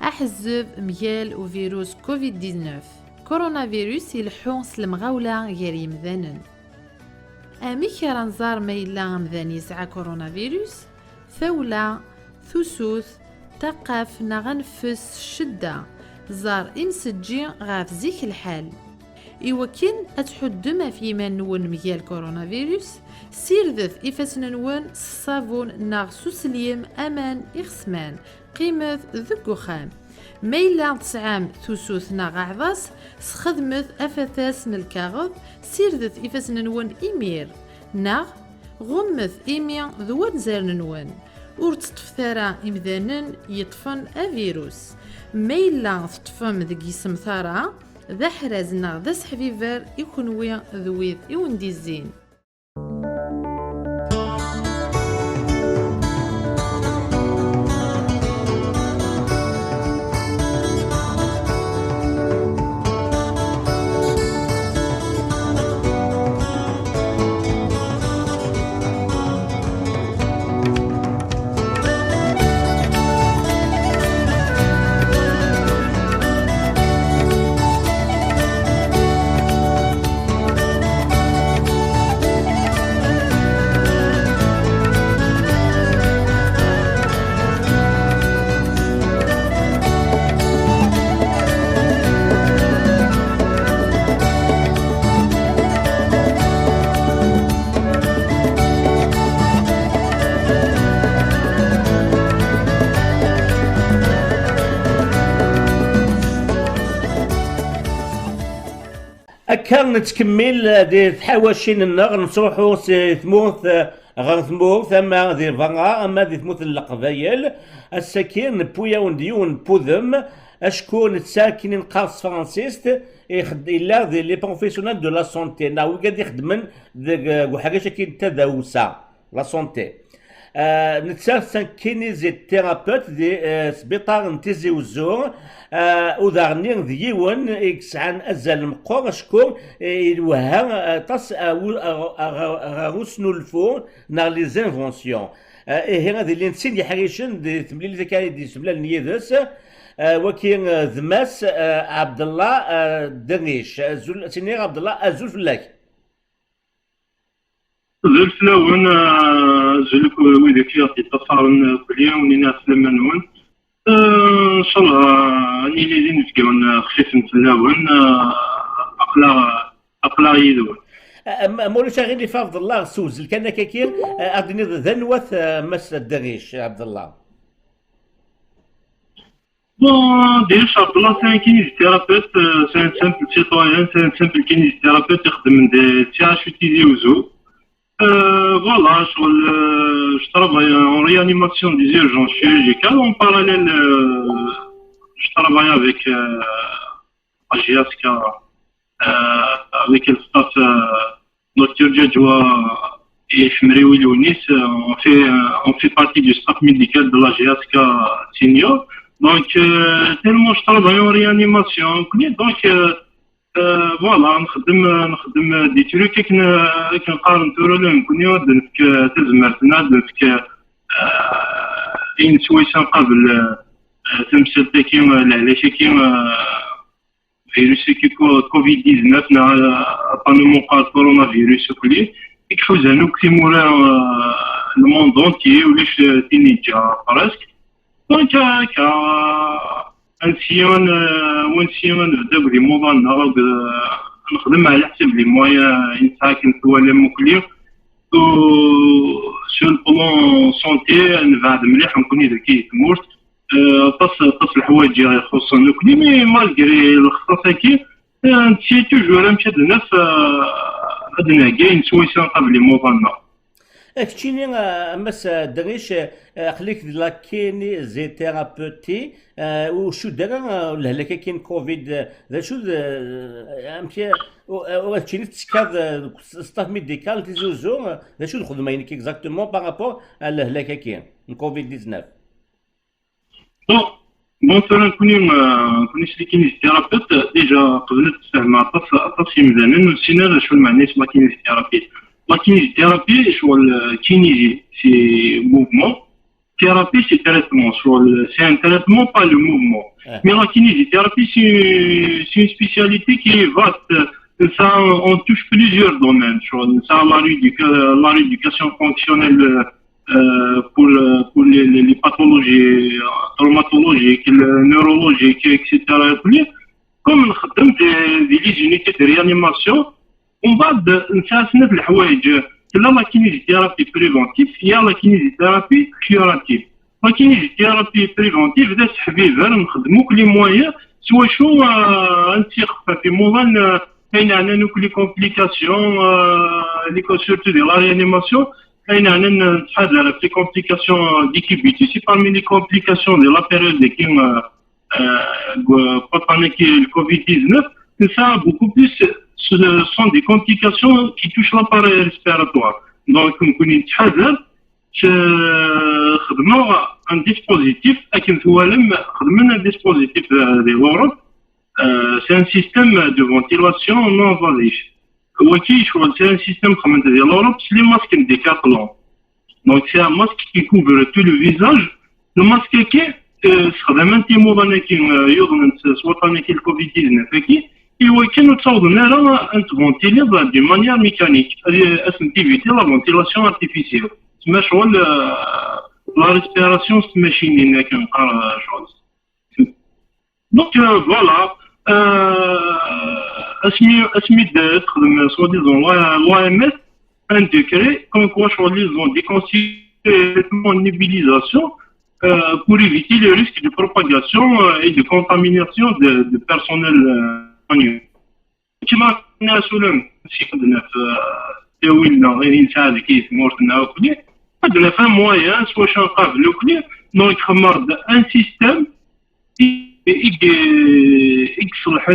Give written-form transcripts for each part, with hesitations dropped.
أحزب ميال وفيروس كوفيد 19 كورونا فيروس يلحون المغاولة غير يمذانن. أمي كرانزار ميلا مذان يسعى كورونا فيروس ثولة ثسوث تقف نغنفس شدة زار إمسجي غاف زيك الحال. إوكين أتحد ما في من نون ميال كورونا فيروس سيرذث إفاسنا نون الصابون ناغ سوسليم أمان إخسمان قيمة ذكو خام ميلا تسعام ثوسوث ناغ عضاس سخدمث أفثاس نالكاغض سيرذث إفاسنا نون إمير ناغ غمث إيمي ذوان زارن نون ور تطفثارا إمذانن يطفن أفيروس ميلا تطفم ذكي سمثارا ذا حرازنا ذا سحفيفر يكونوي ذويذ يوندي الزين. كان نتكمل دي الحواشين النغ نصوحو ثموث غير ثموث اما دي فغا اما دي ثموث القبايل الساكن بويا ونديون بوذم اشكون ساكنين قاص فرانسيست إلا دي لي بروفيسيونال دو لا سونتي ناو قاعد يخدمن حاجه كاين تداوسا لا سونتي نتسالسن كينيزي تيرابوت دي سبيطار نتيزي وزور ودارني ديون يكسعن ازال مقور شكون يوها تص غوسنو الفو نار لي زانفونسيون هنا دي اللي نسين يحريشن دي تمليل ذكاي دي سبلال نيدس وكين ذماس عبد الله دريش زول سينير عبد الله ازول فلاك زول فلاون زولك ويدك يعطي تصارن كليا ونينا سلمانون ان شاء الله اني اللي نتقون خفيف نتلاون اقلا يدون مولاي غير اللي فاضل الله سوزل كان كاكير اردني ذنوث مس الدريش عبد الله بون ديش عبد الله سان كينيزيثيرابيوت سان سامبل سيتويان سان سامبل كينيزيثيرابيوت يخدم دي تياش تيزي وزو voilà, je travaille en réanimation des urgences chirurgicales. En parallèle, je travaille avec AGSK, avec le staff Dr Djadjoua et Fmreoui Lounis. On fait partie du staff médical de l'AGSK senior. Donc, tellement je travaille en réanimation. Donc, فوالا نخدم دي تروك كنقارن تورو لهم كونيو دنفك تزمرتنا دنفك إن سويسان قبل تمثل كيما العلاشة كيما فيروس كوفيد 19 نا طانو قال كورونا فيروس كلي يكفوزانو كتيمورا الموند اونتيي ولاش تينيجا براسك دونك هكا ونسيون نبدا بلي موضوعنا نخدم على حسب لي مويا نساكن توالي مكلي و سو البلون سونتي نبعد مليح نكون ذكي تمورت تصل الحوايج يخصو نكلي مي مالغري الاختصاص كي نسي توجور نمشي الناس عندنا كاين سويسان قبل موضوعنا كتشيني مس دريش خليك لا كيني زي ثيرابوتي وشو دار لهلاك كاين كوفيد ذا شو امشي وكتشيني تسكاد ستاف ميديكال تيزوزو ذا شو الخدمه يعني اكزاكتومون بارابور لهلاك كاين كوفيد 19 بون مثلا كوني شري كينيزيثيرابيوت ديجا قبل تفهم طاس يمدانن نسينا شو المعنى اسمها كينيزيثيرابي. La kinésithérapie, c'est kinésie, c'est mouvement. thérapie, c'est traitement. C'est un traitement, pas le mouvement. Mais la kinésithérapie, c'est une spécialité qui est vaste. Ça, on touche plusieurs domaines. Ça, la rééducation fonctionnelle pour les pathologies traumatologiques, neurologiques, etc. Comme des unités de réanimation, on va نساسنا في الحوايج لا kinésithérapie préventive, il y a la kinésithérapie curative. La kinésithérapie préventive ده حبيبها نخدمو كل مويا سوا شو نتيق في موضوع كاين عندنا كل كومبليكاسيون surtout de la réanimation كاين عندنا نتحضر في complications d'équipité. C'est parmi les complications de la période qui le Covid-19, ça beaucoup plus ce sont des complications qui touchent l'appareil respiratoire. Donc, on connaît un dispositif, un dispositif de l'Europe, c'est un système de ventilation non invasif. C'est un système de l'Europe, c'est les masques Decathlon. Donc, c'est un masque qui couvre tout le visage. Le masque qui est استخدامات مودرنيكي يظن سوطانيكي الكوفيد 19 ولكن تصاوبنا راه انت فونتيلي دي مانيير ميكانيك اسم تيفيتي لا فونتيلاسيون ارتيفيسيال تسمى شغل لا ريسبيراسيون ماشينين كنقرا شغل دونك فوالا اسمي تخدم سوا ديزون لا ام اس ان ديكري كون كوا شغل لي زون دي كونسيلمون نيبيليزاسيون pour éviter le risque de propagation et de contamination de personnel soigneux. كما قلنا سولم شي خدنا في تاويلنا غير نساعد كيف مورتنا وكلي خدنا فان مويان سوا شنقابلو كلي دونك خمر ان سيستيم يصلح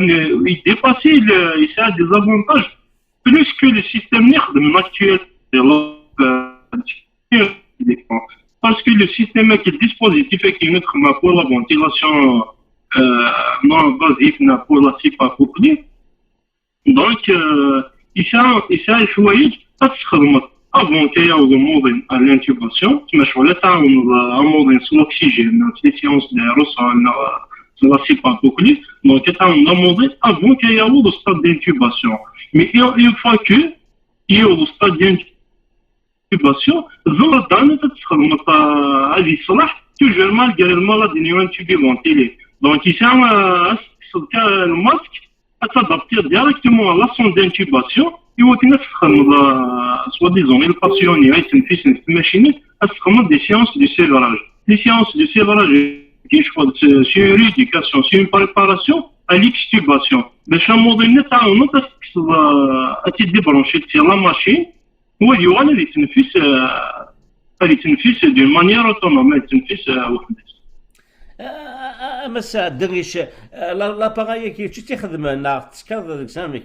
يديباسي يساعد دي زافونتاج بلوس كو لو سيستيم اللي يخدم اكتويل parce que le système qui est le dispositif qui est pour la ventilation non invasive pour la CPAP. Donc, il s'agit de choisir avant qu'il y ait un mode à l'intubation, mais je voulais un mode sur l'oxygène, les séances d'aérosol, sur la CPAP. Donc, il y a un mode avant qu'il y ait le stade d'intubation. Mais une fois qu'il y a le stade d'intubation, زور دانا تتخدم هذه الصلاح توجور مالغري المرض اللي تبي فونتيلي دونك يسمى الماسك تادابتي ديريكتومون لا سون دانتوباسيون يمكن تخدم سوا ديزون الباسيون يتنفس في الماشين تخدم دي سيونس دو سيفراج لي سيونس دو سيفراج كي شغل سي ريديكاسيون سي بريباراسيون ا ليكستوباسيون باش الموديل تاعو تدي برونشي تي لا ماشين هو يوغان اللي يتنفس دون مانيير اوتونوم يتنفس وحده. مسا دريش لاباراي كي تخدم تسكر سامك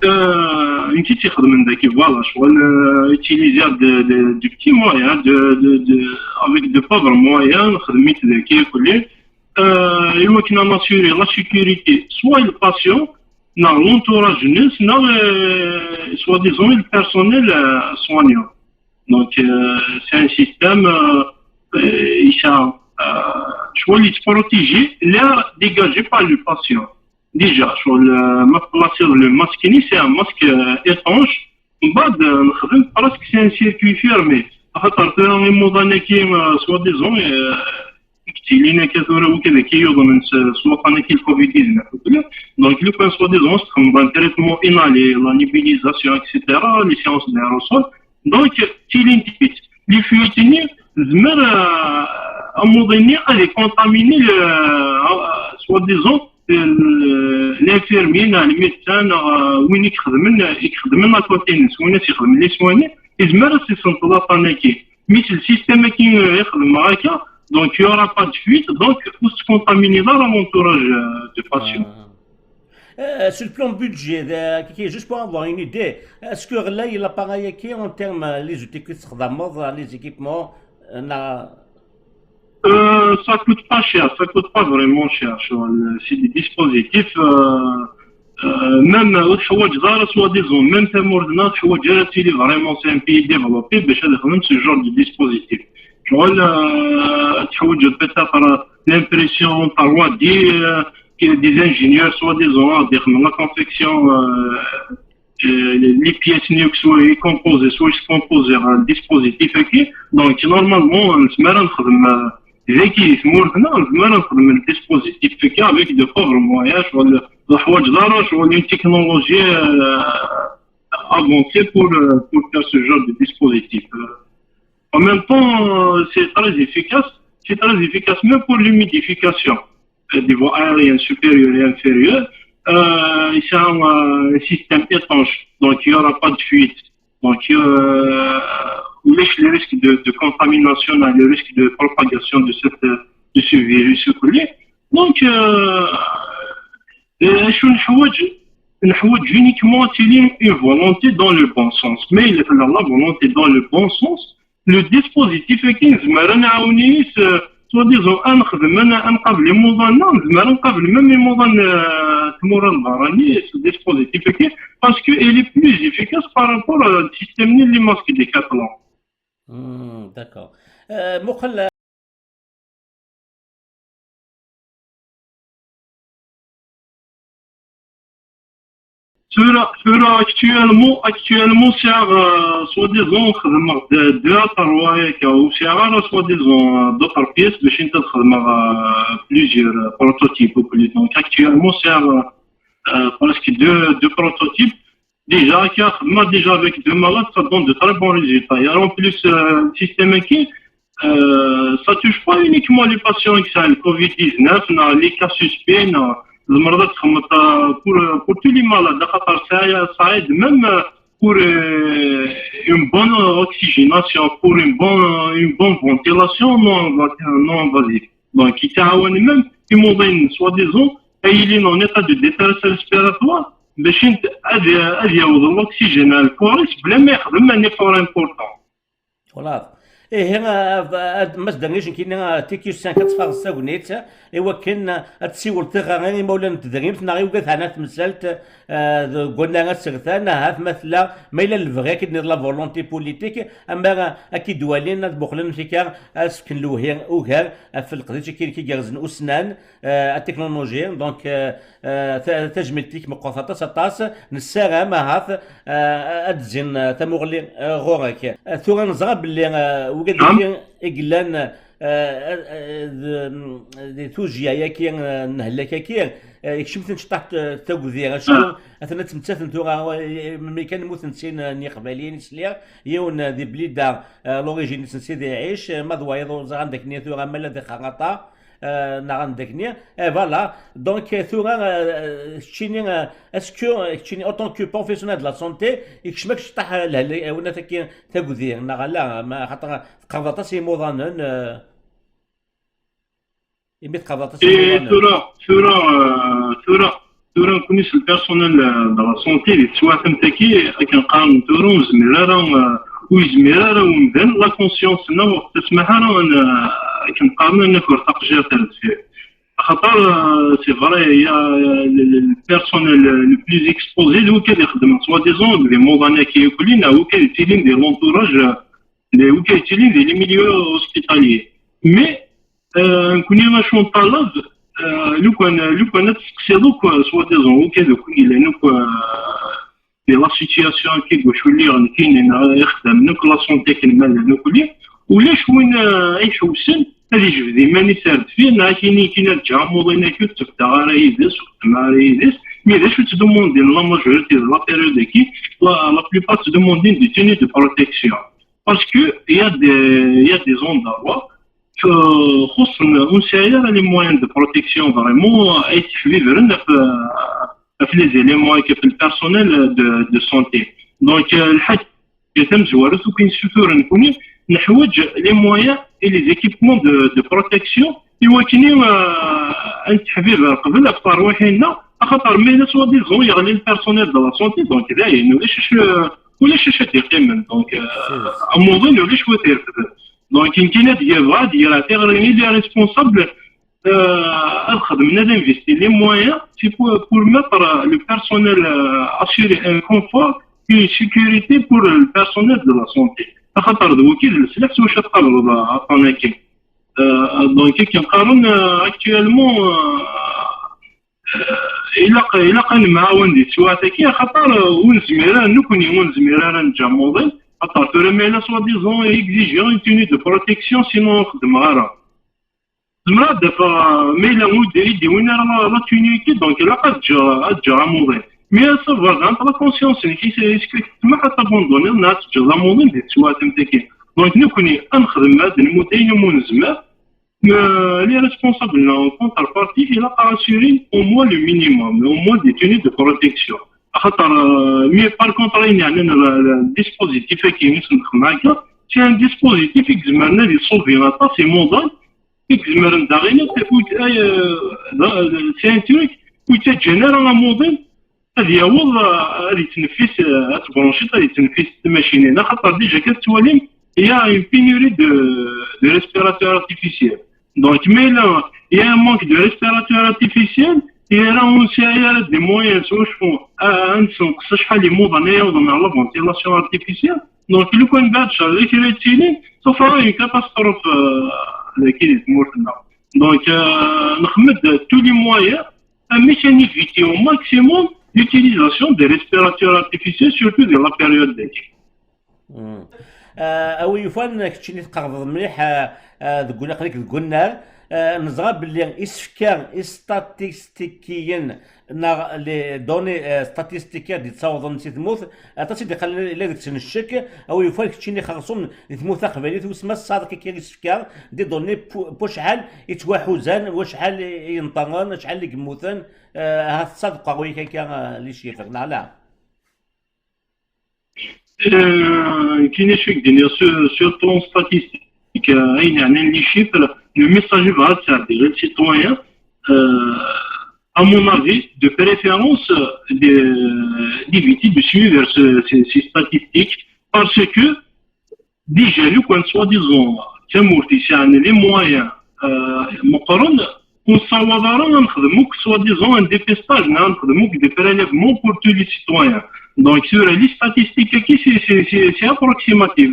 انت تخدم من ذاك فوالا شغل يوتيليزي دو بتي مويان افيك دو بافر مويان خدميت ذاك كلي يمكن ان اسيوري لا سيكوريتي سوا الباسيون dans l'entourage jeunesse, dans soi-disant le personnel soignant. Donc, c'est un système il se protéger, l'air dégagé par le patient. Déjà, le masque, c'est un masque étanche. Presque c'est un circuit fermé. Dans les modes qui soi-disant, اللي كثر وكذا كيوضن سوقنا كي الكوفيد 19 دونك لو كان سوا ديزون خدم تريتمون انالي لا نيبيليزاسيون اكسيتيرا لي سيونس دايروسول دونك تيلينتيت لي فيوتيني زمر اموديني اللي كونتاميني سوا ديزون لانفيرميين الميدسان وين يخدم لنا كوتينس وين يخدم لي سواني زمر سي سنطلاطانيكي مثل السيستم كي يخدم هكا donc il n'y aura pas de fuite, donc il faut se contaminer dans l'entourage des patients. Sur le plan budget, juste pour avoir une idée, est-ce que là, il y a l'appareil qui en termes les équipements, ça coûte pas cher, ça coûte pas vraiment cher. C'est des dispositifs même الحوايج دار سوا ديزون ميم تموردنا الحوايج اللي فريمون سي ان بي ديفلوبي باش يخدم سو جور دو ديسبوزيتيف شغل تحوج بيتاتر لامبرسيون تاع دي انجينيور سوا ديزون يخدموا لا كونفيكسيون les pièces نيوك سوا يكومبوزي سوا يكومبوزي un dispositif هكي دونك نورمالمون نسمر نخدم ذكي ثمورتنا نسمر نخدم الديسبوزيتيف هكا افيك دو بوفر موياش ولا الحوايج دارش ولا تكنولوجيا avancée pour faire ce genre de dispositif. En même temps, c'est très efficace. C'est très efficace même pour l'humidification des voies aériennes supérieures et inférieures. C'est un système étanche, donc il n'y aura pas de fuite. Donc, les risques de contamination, les risques de propagation de ce virus. Donc, نحوج uniquement une volonté dans le bon sens. Mais il y a la volonté dans le bon sens. Le dispositif qui نزمر نعاوني soit disant نخدم انا نقابل الموضوعنا نزمر نقابل même الموضوع تمور البراني ce dispositif qui parce que il est plus efficace par rapport au système اللي ماسك ديكاتلون. D'accord. مقل actuellement c'est soi-disant deux à trois ou c'est soi-disant d'autres pièces باش انت تخدم plusieurs prototypes donc actuellement c'est presque deux prototypes déjà qui a déjà avec deux malades ça donne de très bons résultats et en plus le système qui ça touche pas uniquement les patients qui ont le Covid-19 les cas suspects المرضى تخمط pour tous les malades خاطر صعيب même pour une bonne oxygénation pour une bonne ventilation non invasive donc يتعاون même يموضين soi-disant قايلين en état de détresse respiratoire باش يعوض الاكسجين الكويس بلا ما يخدم ان effort important. Voilà. هنا مصدر كاين تيكيوس 5 كتفاغ الساغنيت ايوا كاين تسيول تغاني مولانا تدريمت ناغي وقات هنا تمثلت قلنا غسرتان هات مثلا ما الا الفغي كدير لا فولونتي بوليتيك اما اكيد والين بوخلن فيكا اسكن لوهي اوغار في القضيه كيغرزن اسنان التكنولوجيا دونك تجملتيك مقاطعه 16 نسارا ما هات ادزين تمغلي غورك ثورا نزغب باللي وقد إقلان دي توجيا ياكي نهلاكا كي يكشمت تحت تاكوذيرا شنو اثنا تمتاثن ثورا ملي كان موت نسين ني قبالين سليا يون دي بليدا لوريجين نسي دي عيش ما ضوايض زغ عندك ني ثورا مالا دي خاطا عندك ني فوالا دونك ثورا تشيني اسكو تشيني اوتون كو بروفيسيونيل دو لا سونتي يكشمك شطح ونا تاكي تاكوذير لا ما خاطر قرضتا سي موضانن يميت قرضتا سي موضانن ثورا كونيس البيرسونيل دو لا سونتي اللي تسواتم تاكي كنقارن ثورا وزميرا ويزميرا ومدن لا كونسيونس نا تسمحها كنقارن نكور تقجير فيه خاطر سي فري يا البيرسونيل لو بلوز اكسبوزي هو كان يخدم سوا ديزون لي موضانا كياكلين هو كيتيلين دي لونتوراج هو كيتيلين دي لي ميليو اوسبيتاليي مي نكوني غاشون طلب لو كان تسقسيدو سوا ديزون هو كيدوك الا في لا سيتياسيون كي شولي كاين يخدم نوك لا سونتي كنمال نوكلي ولاش وين يعيشوا السن هذه جبدي ماني سارد فيه كاين رجع موضينا كي تبدا غير يدس مع يدس مي داش تدوموندين لا ماجوريتي لا بيريود كي لا بليبار تدوموندين دي تيني دو بروتيكسيون باسكو يا دي زون دافوا خص نساير لي موان دو بروتيكسيون فريمون اي تحفيفرن في لي زيليمون كيف البيرسونيل دو سونتي دونك الحاج يتم زوارت وكاين سوتور نكوني نحوج لي موان اي لي زيكيبمون دو بروتيكسيون يواكني ان تحفيف قبل افطار وحينا خاطر مي سوا ديزون يغلي البيرسونيل دو لا سونتي دونك داين ولاش يقيم دونك اموضين ولاش وتير دونك كاين ديال غادي تيغريني لي ريسبونسابل خدمنا d'investir les moyens c'est pour mettre le personnel assurer un confort et une sécurité pour le personnel de la santé خاطر دوكي السلاح واش تقرر عطانا كي دونك كنقارن اكطوالمون الى قال معاون دي سواتكي خاطر ونزميران نكوني ونزميران نجاموضي خاطر ترمي لا سوا ديزون اكزيجي اون توني دو بروتيكسيون سينو نخدم غيرها زعما دابا مي لا مودي ديونا لا تونيكي دونك لا قد جا موضي مي سا فازان لا كونسيونس كي سكريت ما حتى بوندوني الناس جا موضي دي سوات نتاكي دونك نكوني نخدم هاد المدين ونزمه les responsables en contrepartie, il a assuré au moins le minimum, au moins des tenues de protection. Mais par contre, il y a un dispositif qui est c'est un dispositif qui est solvant, c'est mondial, c'est un truc qui est général à mondial. هذا يعوض هذه تنفيس تبرونشيط هذه تنفيس الماشينين خاطر ديجا كتولي il y a une pénurie de respirateurs artificiels. Donc, mais là, il y a un manque de respirateurs artificiels et là, on sait des moyens les mots dans la ventilation artificielle. Donc, le coin de ça fera une catastrophe qui est morte. Donc, nous avons tous les moyens à éviter au maximum l'utilisation des respirateurs artificiels, surtout dans la période d'été. اوي فان كنتي تقرض مليح تقول لك قلنا نزغى باللي اسفكان استاتيستيكيا لي دوني ستاتيستيكيا دي تصاوض نسيت تموت تاسي دي خلي لا ديك تنشك اوي فان كنتي خاصهم تموت قبالي تسمى الصادق كي اسفكان دي دوني شحال يتواحوزان وشحال ينطغن شحال يموتن هاد الصادق قوي كان لي شيفر لا qui n'est sur le plan statistique, il y a les chiffres, le message va être les citoyens, à mon avis, de préférence d'éviter de suivre ces statistiques parce que déjà, quand soi-disant, les moyens, on s'en va soi-disant un dépistage, des prélèvements pour tous les citoyens. Donc, sur les statistiques, c'est approximatif.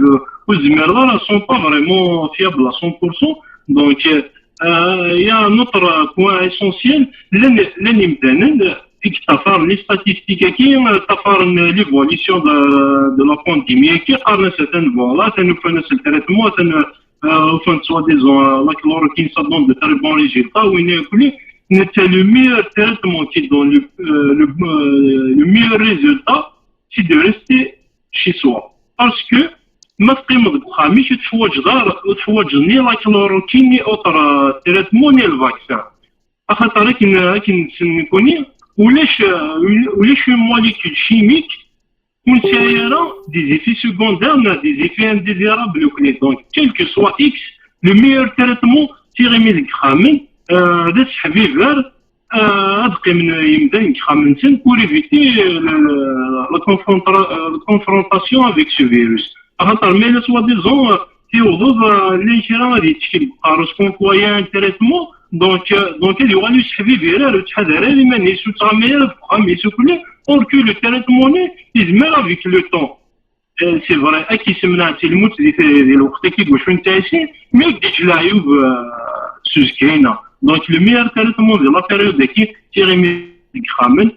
Les Zmerla ne sont pas vraiment fiables à 100%. Donc, il y a un autre point essentiel. Les statistiques qui l'évolution de la pandémie, qui a certaines voies-là, ça nous fait un traitement, ça nous fait soi-disant la chloroquine, ça donne de très bons résultats. C'est le meilleur traitement qui donne le meilleur résultat, c'est de rester chez soi. Parce que, ما تقيم بخاميش تفوج ني لا كلوروكين ني اوتر تريتمون ني الفاكسان خاطر كنكوني ولاش موليكول شيميك مسيره دي زيفي سكوندير دي زيفي انديزيرابل كلي دونك كيل كو سوا اكس لو ميور تريتمون تيغي ديك خامن دا تسحبي فير ادقي من يمدان خامنتن pour éviter la confrontation avec ce virus. خاطر مي سوا ديزون تيوضب اللي شرا غادي تشكي بارسكون كوايا ان تريتمون دونك اللي يوغالو يسحبي فيرا تحضر لي ماني سو ترامير بخامي سو كلي اور كو لو تريتمون يزمر افيك لو طون سي فري اكي سمنا الموت ديال الوقت كي واش فين تاعشي مي ديك العيوب سوزكاينه دونك لو ميور تريتمون ديال لا بيريود كي تيغي خامن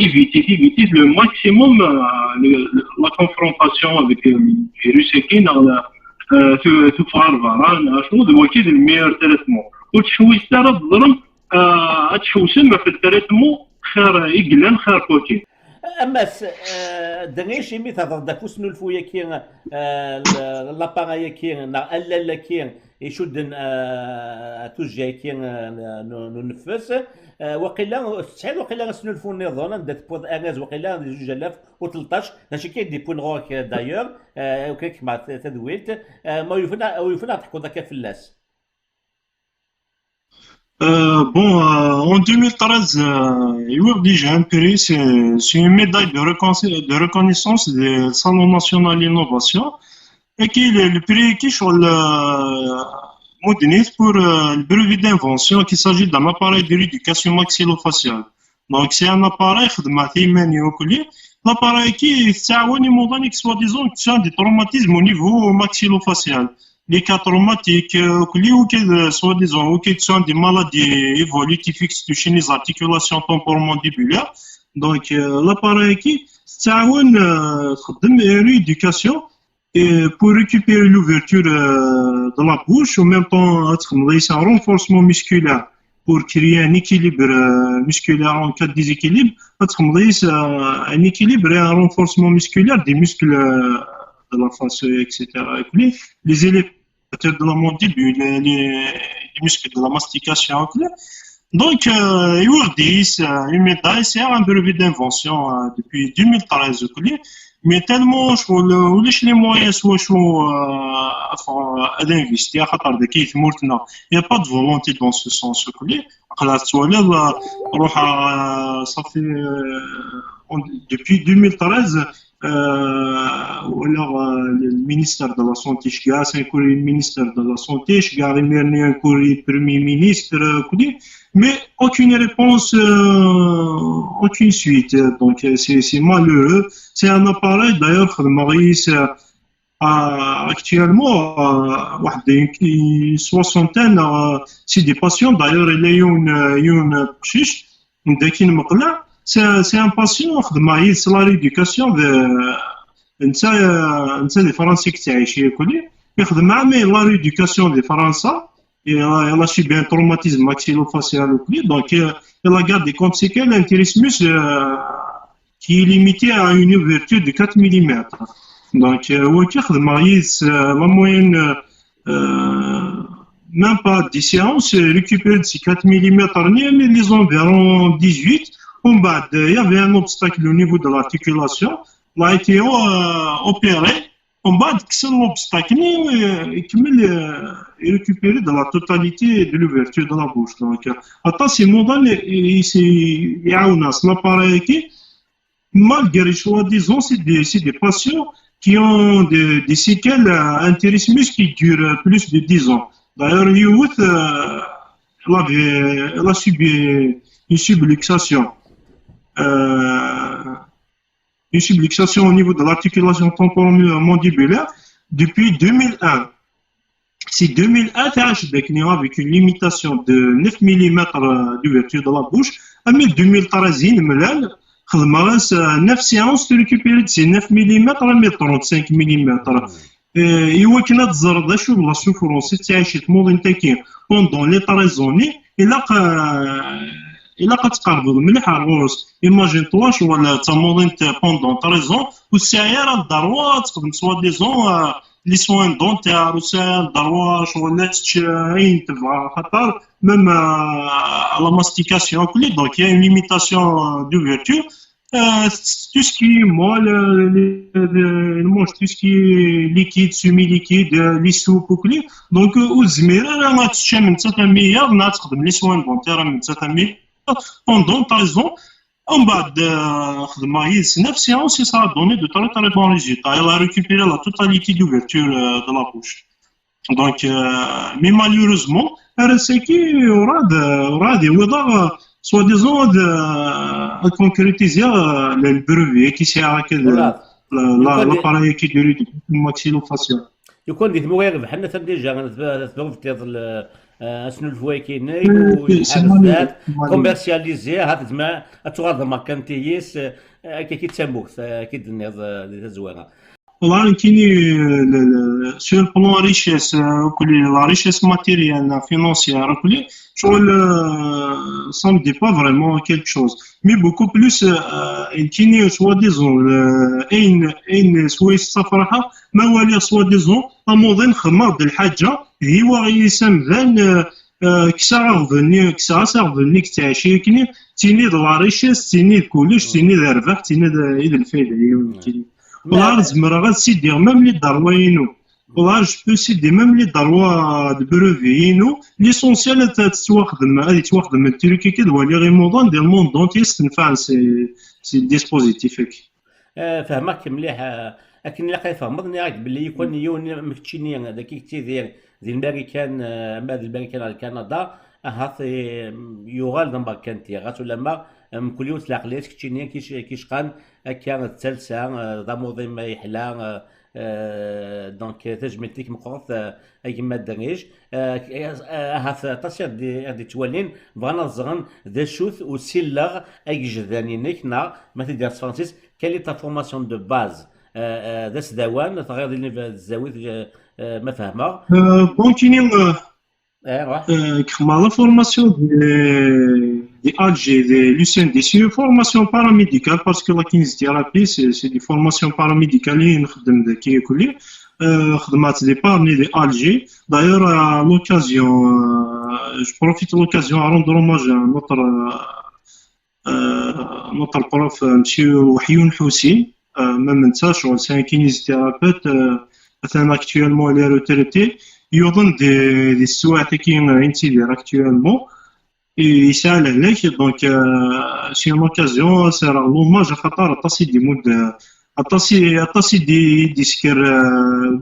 éviter le maximum la confrontation avec le virus qui dans tout faire voilà شنو دلوقتي الميور تريتمون وتشويش ترى الظلم تشويش في التريتمون خير يقلن خير كوتي اما دنيش مي تهضر داك وسنو الفويا كي لاباغايا كي لا كي يشد توجه كي ننفس وقيلا تسعود وقيلا سنو الفون نظن دات بود اناز وقيلا 2013 هادشي كاين دي بوين روك دايور وكيك مع تدويلت ما يفنا تحكوا ذاك فلاس. Bon, en 2013, il y a un prix, c'est une médaille de reconnaissance du Salon national d'innovation et qui est le prix qui sur Modenese pour le brevet d'invention qu'il s'agit d'un appareil de rééducation maxillofaciale. Donc c'est un appareil خدمة ثمانية وكلي. L'appareil qui تعاون يموضاني soi-disant des traumatismes au niveau maxillofacial. Les cas traumatiques, soi-disant, qui sont des maladies évolutives qui touchent les articulations temporomandibulaires. Donc l'appareil qui تعاون خدم rééducation et pour récupérer l'ouverture de la bouche, en même temps, c'est un renforcement musculaire pour créer un équilibre musculaire en cas de déséquilibre. C'est un équilibre et un renforcement musculaire des muscles de la face, etc. Les élévateurs de la mandibule, les muscles de la mastication. Donc, une médaille, c'est un brevet d'invention depuis 2013. Mais tellement les moyens à investir il n'y a pas de volonté dans ce sens. Ça fait depuis 2013 le ministère de la santé un courrier ministère de la santé un courrier premier ministre mais aucune réponse, aucune suite. Donc c'est malheureux. C'est un appareil d'ailleurs Maurice actuellement une soixantaine c'est des patients d'ailleurs il y a une chiche c'est un patient Maurice la rééducation de des Français qui تعيش كلي يخدم mais la rééducation des Français elle a subi un traumatisme maxillofacial donc elle a gardé comme séquelle un trismus qui est limité à une ouverture de 4 mm. Donc la moyenne même pas 10 séances récupère ces 4 mm mais les environ 18. Il y avait un obstacle au niveau de l'articulation. Il a été opéré. On va l'obstacle et récupérer de la totalité de l'ouverture de la bouche. Donc, c'est l'appareil qui, malgré soi-disant, c'est des patients qui ont des séquelles intéressées qui durent plus de 10 ans. D'ailleurs, Youth, elle a subi une subluxation. Une subluxation au niveau de l'articulation temporomandibulaire depuis 2001. Si 2001, avec une limitation de 9 mm d'ouverture de la bouche, mais 2013, 9 séances de récupérer de ces 9 mm à 35 mm. Et la souffrance pendant les 13 années, il a قتقرب مليح الغوص ايماجين-toi ولا تموضين pendant 13 ans والسعيره الضروه تخدم سوا ديزون لي سوين دونتير وسائل الضروه ولا تشعين تبغى خاطر même la mastication donc il y a une limitation d'ouverture tout ce qui est molle mange tout ce qui est liquide semi-liquide les soupes donc والزميره راه تشمل من 900 تخدم لي سوين دونتير من 900 pendant 13 ans, en bas de maïs, 9 séances, et ça a donné de très très bons résultats. Elle a récupéré la totalité d'ouverture de la bouche. Donc, mais malheureusement, RSK aura des وضع soi-disant de concrétiser le brevet qui sert à l'appareil qui est du maxillofacial. يكون ديت مغير بحالنا ديجا تبغوا في اسنو الفواكيني والحاجات كوميرسياليزي هاد زعما تغرض ماركانتيس كي تسموك كي دير زوينه والله كاين sur le plan richesse la richesse matérielle financière ça ne dit pas vraiment quelque chose mais beaucoup plus كاين soi-disant اين سويس صفرها ما والي soi-disant اموضين خمر د الحاجه هي وغيسم ذان كسا غفني كتعشي كني تيني د لا ريشيس تيني كلش تيني د الربح تيني د الفايده والله زمرا غتسيدي ميم لي دروينو والله جو بو سيدي ميم لي دروا د بروفينو ليسونسيال تتواخدم هذه تواخدم التركي كي دوالي غير مودون ديال الموند دونتي تنفع سي ديسبوزيتيف فهمك مليح لكن الا فهمتني راك باللي يكون يون مكتشيني هذاك كتير ديال الماريكان ما ديال الماريكان على كندا هاث يغال دمبا كانتي غات ولا ما كل يوم تلاقيت كتشيني كيشقان هكا الثالثه ضموضي ما يحلى دونك تجملتيك مقرط كيما داريج هاث تصير دي توالين بغانا زغن ذا شوث وسيلغ اي جدانينك نا ما تدير فرانسيس كالي تا فورماسيون دو باز ذا سداوان تغير ديال الزاويه ما فاهمه بون كاينين ايوا كما لا فورماسيون دي الجي دي لوسين دي سي فورماسيون باراميديكال باسكو لا كينيزيثيرابي سي دي فورماسيون باراميديكالين نخدم ذاكي كلي خدمات دي بارني دي الجي دايور لوكازيون جو بروفيت لوكازيون روندر اوماج نوتر بروف مسيو وحيون حسين ما منساش هو سان كينيزيثيرابيوت مثلا اكتويلمون لي روتريتي يظن دي السوايع كاين انتيدير اكتويلمون يسال عليك دونك سي اون اوكازيون سير لوماج خاطر طاسي دي مود طاسي دي سكر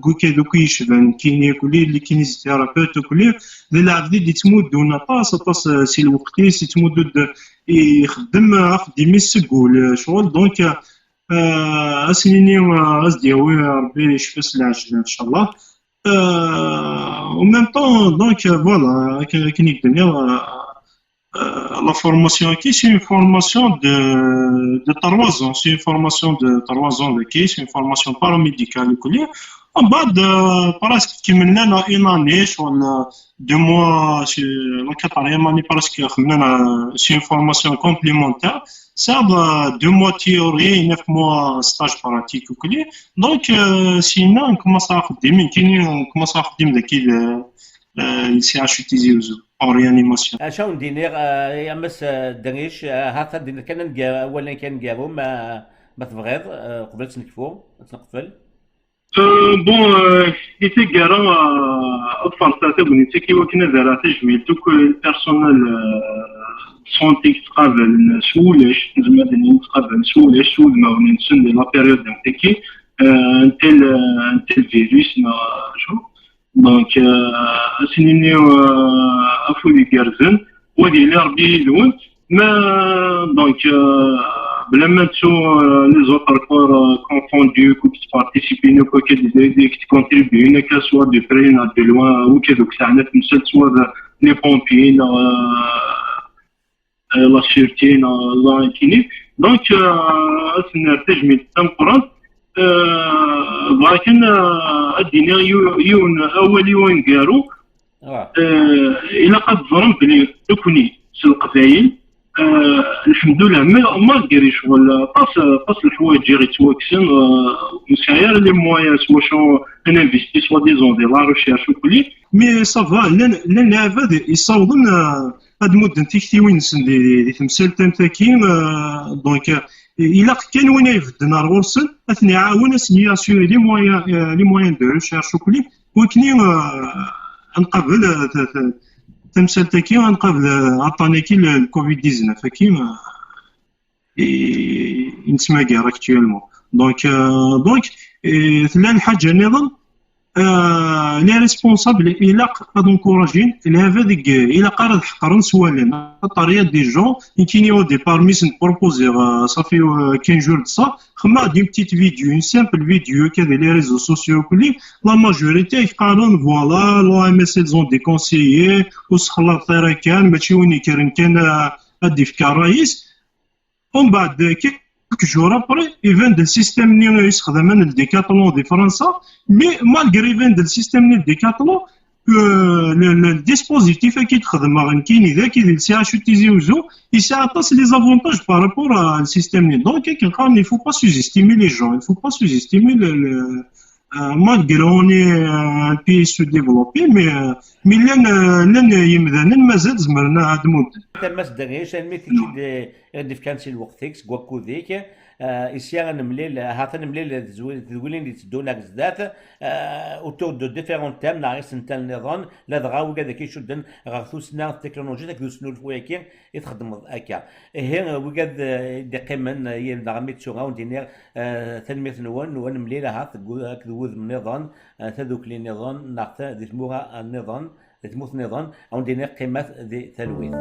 كوكي دوكي يشبان كيني كلي اللي كينيزيثيرابيوت كلي اللي عبدي دي تمود دون طاس سي الوقتي سي تمود يخدم خدمي السقول شغل دونك اسنيني غازديوي ربي يشفي العجل ان شاء الله en même temps donc voilà كاين الدنيا la formation ici c'est une formation de 3 ans c'est une formation de 3 ans c'est une formation paramédicale كلية ومن بعد براسك كملنا une année ولا 2 mois la 4e année presque خدمنا c'est une formation complémentaire ça 2 mois théorie 9 mois stage pratique وكلي donc sinon on commence à خدم كاين on commence à خدم داكي السي اش تي زيوزو en réanimation شنو ندير يا مس دريش هاكا دينا كان اولا كان كارو ما تبغيض قبل تنكفو تنقفل بون ايتي كارا اطفال تاتا بنيتي كي وكنا دارا تجميل دوك البيرسونال سونتي تقابل سولش زعما تقابل سولش سول ما ونسن لا بيريود نتاكي انت الفيروس ما شو دونك اسنيني افولي كارزن ودي لي ربي لون ما دونك بلا ما تسو لي زوتر كور كونفوندو كو بارتيسيبي نو كو كي تكونتريبيو نا كا سوا دو بري نا دو لوان و كذوك ساعات تمثل سوا لي بومبي لا سيرتي لا كيني دونك اسنرتجمي تنقرن لكن الدنيا يون اول يوم كارو الى قد ظلم بلي تكوني القبايل الحمد لله ما كاري شغل طاس الحوايج جيري توكسن مساير لي مويا سوا شو انفيستي سوا ديزون دي لا ريشيرش وكلي مي صافا لان هذا يصاوبن هاد مدن تيكتيوين دي تمثال تاكين دونك إلا كان وين يفدنا الغرسل أثني عاون أسني أسيوري لي مويان دو ريشيرش وكلي وكني نقابل تمثال تاكي نقابل عطاني كي الكوفيد 19 كيما نسمى كاع اكتويلمون دونك ثلاث الحاجة نظن لي ريسبونسابل الى قد انكوراجين الى هذيك الى قرض حقرن سوالنا الطريقه دي جون كاينين دي بارميس نبروبوزي صافي 15 جور صا خما دي بتيت فيديو ان سامبل فيديو كذا لي ريزو سوسيو كلي لا ماجوريتي قالون فوالا لو ام اس زون دي كونسيي وسخلا طيرا كان ماشي وين كان ادي في كرايس ومن بعد quelques jours après, ils viennent du système de Decathlon de France, mais malgré le système de Decathlon, le dispositif qui est utilisé, il s'attache les avantages par rapport au système. Donc, il ne faut pas sous-estimer les gens, il ne faut pas sous-estimer malgré on est un pays sous-développé, mais لن يمدانا مازال زمرنا هاد المدة. تماس دغيش المي تجي غادي في كانسي الوقت كواكو ذيك إسيا نمليل هاتن نمليل تزويلين اللي تدونا كزدات أوتور دو ديفيرون تام ناقص نتا النظام لا دغاو كذا كيشدن غاثوسنا التكنولوجيا داك دوسنو الفواكين يتخدم هكا هي وكاد دقيمن ينغميت شو غاون دينير تنميت نون مليلة هات كذوذ النظام تذوك لي نظام ناقص دي تموها النظام تموت النظام أو دينير قيمة ذي تلويث.